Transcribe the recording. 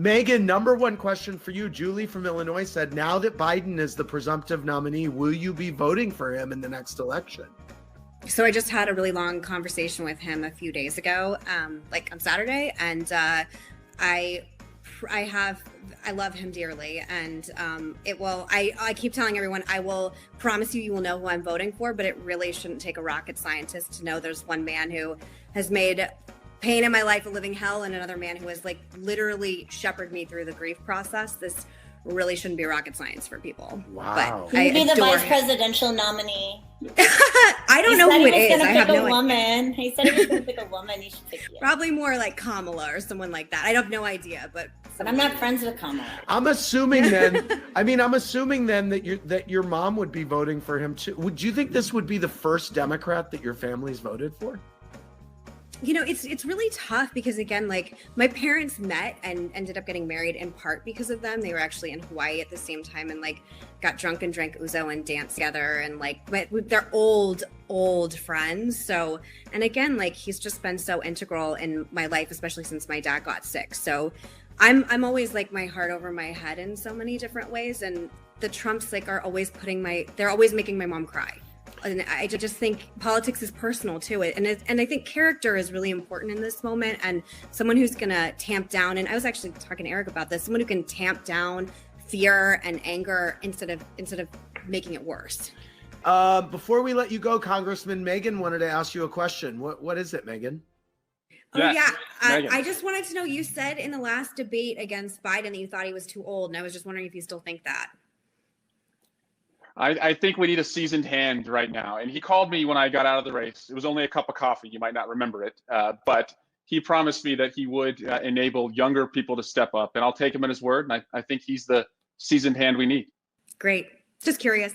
Meghan, number one question for you. Julie from Illinois said, now that Biden is the presumptive nominee, will you be voting for him in the next election? So I just had a really long conversation with him a few days ago, like on Saturday, and I love him dearly, and I keep telling everyone, I will promise you will know who I'm voting for, but it really shouldn't take a rocket scientist to know there's one man who has made pain in my life a living hell, and another man who has like literally shepherded me through the grief process. This really shouldn't be rocket science for people. Wow. But he'd be the vice presidential nominee. I don't know who it is. I have no idea. He said he was going to pick a woman. He should pick you. Probably more like Kamala or someone like that. I have no idea, but I'm not friends with Kamala. I'm assuming then that your mom would be voting for him too. Would you think this would be the first Democrat that your family's voted for? You know, it's really tough because, again, like my parents met and ended up getting married in part because of them. They were actually in Hawaii at the same time and like got drunk and drank ouzo and danced together, and like they're old friends. So, and again, like he's just been so integral in my life, especially since my dad got sick. So I'm always like my heart over my head in so many different ways, and the Trumps like are always they're always making my mom cry. And I just think politics is personal to it. And I think character is really important in this moment. And someone who's going to tamp down, and I was actually talking to Eric about this, someone who can tamp down fear and anger instead of making it worse. Before we let you go, Congressman, Meghan wanted to ask you a question. What is it, Meghan? Oh, yeah. I just wanted to know, you said in the last debate against Biden that you thought he was too old. And I was just wondering if you still think that. I think we need a seasoned hand right now. And he called me when I got out of the race. It was only a cup of coffee. You might not remember it. But he promised me that he would enable younger people to step up. And I'll take him at his word. And I think he's the seasoned hand we need. Great. Just curious.